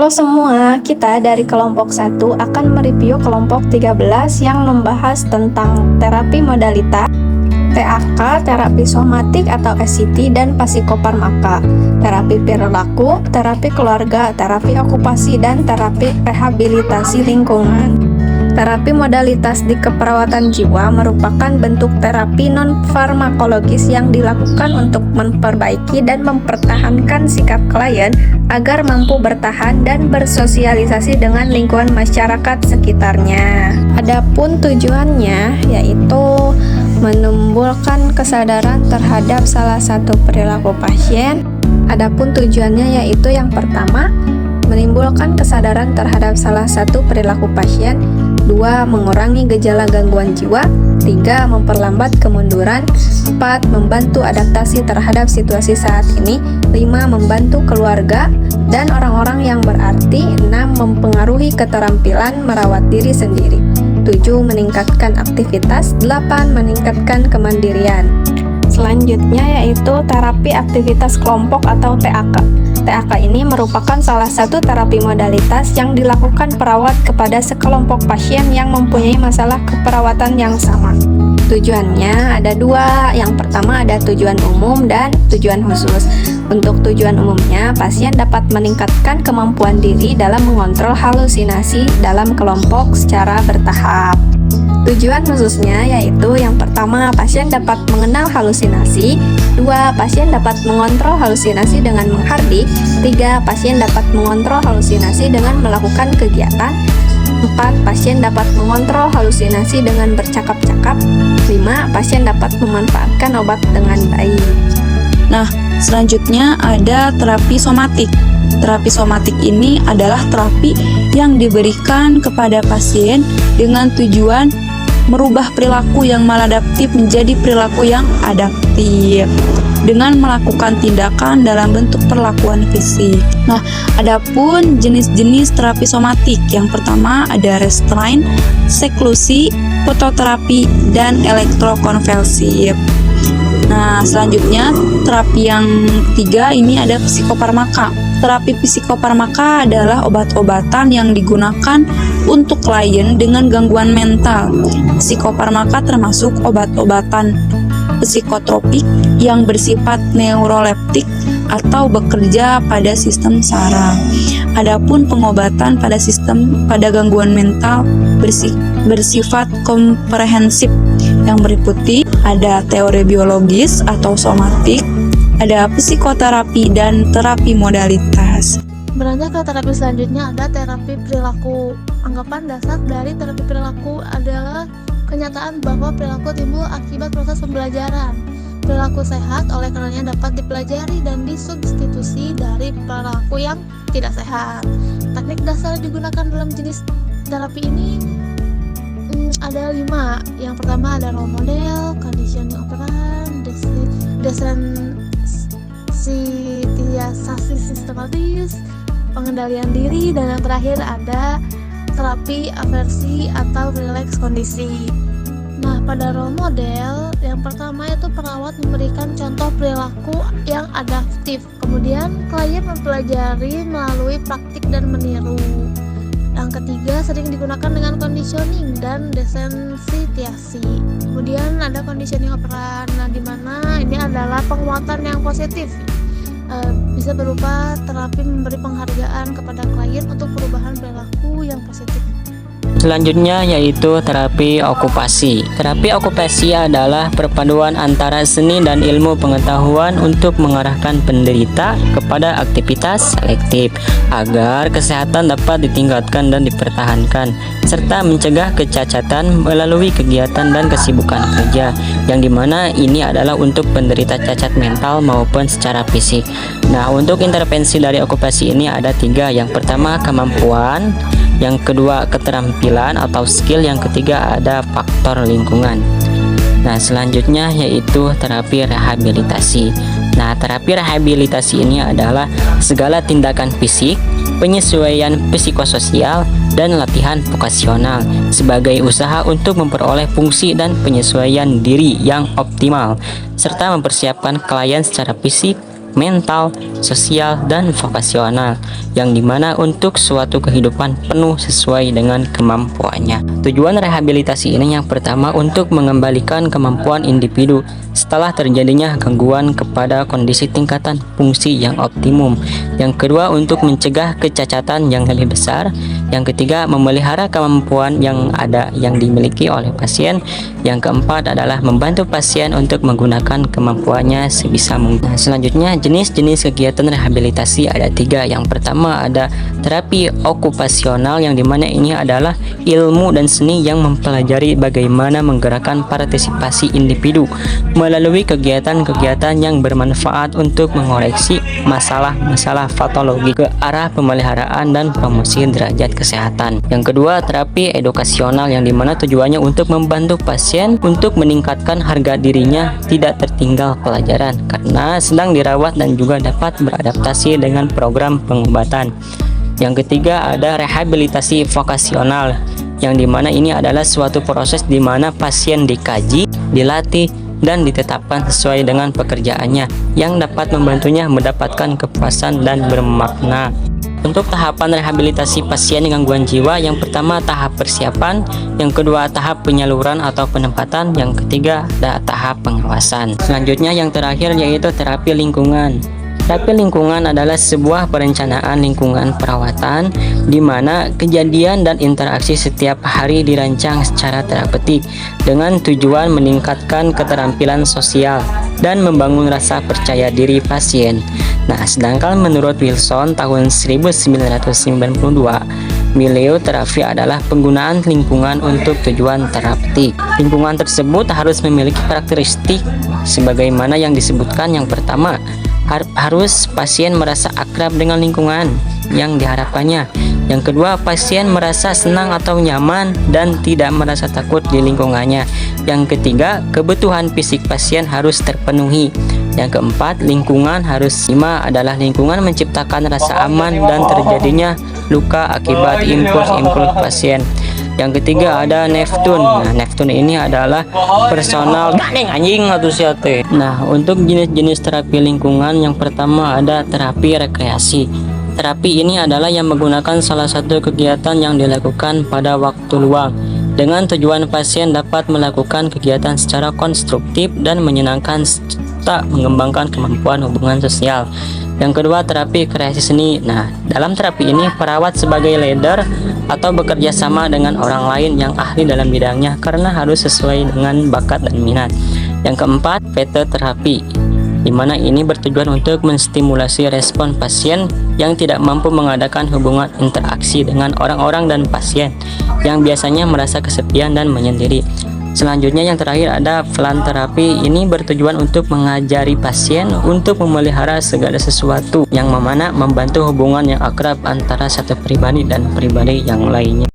Halo semua, kita dari kelompok 1 akan mereview kelompok 13 yang membahas tentang terapi modalitas, TAK, terapi somatik atau SCT, dan psikofarmaka, terapi perilaku, terapi keluarga, terapi okupasi, dan terapi rehabilitasi lingkungan. Terapi modalitas di keperawatan jiwa merupakan bentuk terapi non-farmakologis yang dilakukan untuk memperbaiki dan mempertahankan sikap klien agar mampu bertahan dan bersosialisasi dengan lingkungan masyarakat sekitarnya. Adapun tujuannya yaitu menumbuhkan kesadaran terhadap salah satu perilaku pasien. Adapun tujuannya yaitu yang pertama, menimbulkan kesadaran terhadap salah satu perilaku pasien. 2. Mengurangi gejala gangguan jiwa. 3. Memperlambat kemunduran. 4. Membantu adaptasi terhadap situasi saat ini. 5. Membantu keluarga dan orang-orang yang berarti. 6. Mempengaruhi keterampilan merawat diri sendiri. 7. Meningkatkan aktivitas. 8. Meningkatkan kemandirian. Selanjutnya yaitu terapi aktivitas kelompok atau TAK. TAK ini merupakan salah satu terapi modalitas yang dilakukan perawat kepada sekelompok pasien yang mempunyai masalah keperawatan yang sama. Tujuannya ada dua. Yang pertama ada tujuan umum dan tujuan khusus. Untuk tujuan umumnya, pasien dapat meningkatkan kemampuan diri dalam mengontrol halusinasi dalam kelompok secara bertahap. Tujuan khususnya yaitu yang pertama, pasien dapat mengenal halusinasi. 2. Pasien dapat mengontrol halusinasi dengan menghardik. 3. Pasien dapat mengontrol halusinasi dengan melakukan kegiatan. 4. Pasien dapat mengontrol halusinasi dengan bercakap-cakap. 5. Pasien dapat memanfaatkan obat dengan baik. Nah, selanjutnya ada terapi somatik. Terapi somatik ini adalah terapi yang diberikan kepada pasien dengan tujuan merubah perilaku yang maladaptif menjadi perilaku yang adaptif dengan melakukan tindakan dalam bentuk perlakuan fisik. Nah, adapun jenis-jenis terapi somatik, yang pertama ada restraint, seklusi, fototerapi, dan elektrokonvulsif. Nah, selanjutnya terapi yang ketiga ini ada psikofarmaka. Terapi psikofarmaka adalah obat-obatan yang digunakan untuk klien dengan gangguan mental. Psikofarmaka termasuk obat-obatan psikotropik yang bersifat neuroleptik atau bekerja pada sistem saraf. Adapun pengobatan pada gangguan mental bersifat komprehensif yang meliputi ada teori biologis atau somatik, ada psikoterapi dan terapi modalitas. Beranjak ke terapi selanjutnya ada terapi perilaku. Anggapan dasar dari terapi perilaku adalah kenyataan bahwa perilaku timbul akibat proses pembelajaran. Perilaku sehat oleh karenanya dapat dipelajari dan disubstitusi dari perilaku yang tidak sehat. Teknik dasar digunakan dalam jenis terapi ini ada 5. Yang pertama ada role model, conditioning operand, desensitizasi sistematis, pengendalian diri, dan yang terakhir ada terapi aversi atau relax kondisi. Nah, pada role model, yang pertama itu perawat memberikan contoh perilaku yang adaptif. Kemudian klien mempelajari melalui praktik dan meniru. Yang ketiga sering digunakan dengan conditioning dan desensitizasi. Kemudian ada conditioning operand, di mana ini adalah penguatan yang positif. Bisa berupa terapi memberi penghargaan kepada klien untuk perubahan perilaku yang positif. Selanjutnya yaitu terapi okupasi. Terapi okupasi adalah perpaduan antara seni dan ilmu pengetahuan untuk mengarahkan penderita kepada aktivitas selektif agar kesehatan dapat ditingkatkan dan dipertahankan, serta mencegah kecacatan melalui kegiatan dan kesibukan kerja, yang dimana ini adalah untuk penderita cacat mental maupun secara fisik. Nah, untuk intervensi dari okupasi ini ada 3. Yang pertama kemampuan, yang kedua keterampilan atau skill, yang ketiga ada faktor lingkungan. Nah, selanjutnya yaitu terapi rehabilitasi. Nah, terapi rehabilitasi ini adalah segala tindakan fisik, penyesuaian psikososial, dan latihan vokasional sebagai usaha untuk memperoleh fungsi dan penyesuaian diri yang optimal, serta mempersiapkan klien secara fisik, mental, sosial, dan vokasional, yang dimana untuk suatu kehidupan penuh sesuai dengan kemampuannya. Tujuan rehabilitasi ini yang pertama untuk mengembalikan kemampuan individu setelah terjadinya gangguan kepada kondisi tingkatan fungsi yang optimum. Yang kedua, untuk mencegah kecacatan yang lebih besar. Yang ketiga, memelihara kemampuan yang ada yang dimiliki oleh pasien. Yang keempat adalah membantu pasien untuk menggunakan kemampuannya sebisa mungkin. Nah, selanjutnya jenis-jenis kegiatan rehabilitasi ada 3. Yang pertama ada terapi okupasional, yang dimana ini adalah ilmu dan seni yang mempelajari bagaimana menggerakkan partisipasi individu melalui kegiatan-kegiatan yang bermanfaat untuk mengoreksi masalah-masalah patologi ke arah pemeliharaan dan promosi derajat kesehatan. Yang kedua, terapi edukasional, yang dimana tujuannya untuk membantu pasien untuk meningkatkan harga dirinya tidak tertinggal pelajaran karena sedang dirawat dan juga dapat beradaptasi dengan program pengobatan. Yang ketiga ada rehabilitasi vokasional, yang dimana ini adalah suatu proses di mana pasien dikaji, dilatih, dan ditetapkan sesuai dengan pekerjaannya yang dapat membantunya mendapatkan kepuasan dan bermakna. Untuk tahapan rehabilitasi pasien gangguan jiwa, yang pertama tahap persiapan, yang kedua tahap penyaluran atau penempatan, yang ketiga ada tahap pengawasan. Selanjutnya yang terakhir yaitu terapi lingkungan. Terapi lingkungan adalah sebuah perencanaan lingkungan perawatan di mana kejadian dan interaksi setiap hari dirancang secara terapeutik dengan tujuan meningkatkan keterampilan sosial dan membangun rasa percaya diri pasien. Nah, sedangkan menurut Wilson tahun 1992, milioterapi adalah penggunaan lingkungan untuk tujuan terapeutik. Lingkungan tersebut harus memiliki karakteristik sebagaimana yang disebutkan. Yang pertama, harus pasien merasa akrab dengan lingkungan yang diharapkannya. Yang kedua, pasien merasa senang atau nyaman dan tidak merasa takut di lingkungannya. Yang ketiga, kebutuhan fisik pasien harus terpenuhi. Yang keempat, lingkungan harus adalah lingkungan menciptakan rasa aman dan terjadinya luka akibat impuls pasien. Yang ketiga ada Neptune. Nah, Neptune ini adalah personal anjing atau siate. Nah, untuk jenis-jenis terapi lingkungan, yang pertama ada terapi rekreasi. Terapi ini adalah yang menggunakan salah satu kegiatan yang dilakukan pada waktu luang dengan tujuan pasien dapat melakukan kegiatan secara konstruktif dan menyenangkan serta mengembangkan kemampuan hubungan sosial. Yang kedua, terapi kreasi seni. Nah, dalam terapi ini perawat sebagai leader atau bekerja sama dengan orang lain yang ahli dalam bidangnya karena harus sesuai dengan bakat dan minat. Yang keempat, fetoterapi, di mana ini bertujuan untuk menstimulasi respon pasien yang tidak mampu mengadakan hubungan interaksi dengan orang-orang dan pasien yang biasanya merasa kesepian dan menyendiri. Selanjutnya yang terakhir ada pelan terapi. Ini bertujuan untuk mengajari pasien untuk memelihara segala sesuatu yang membantu hubungan yang akrab antara satu pribadi dan pribadi yang lainnya.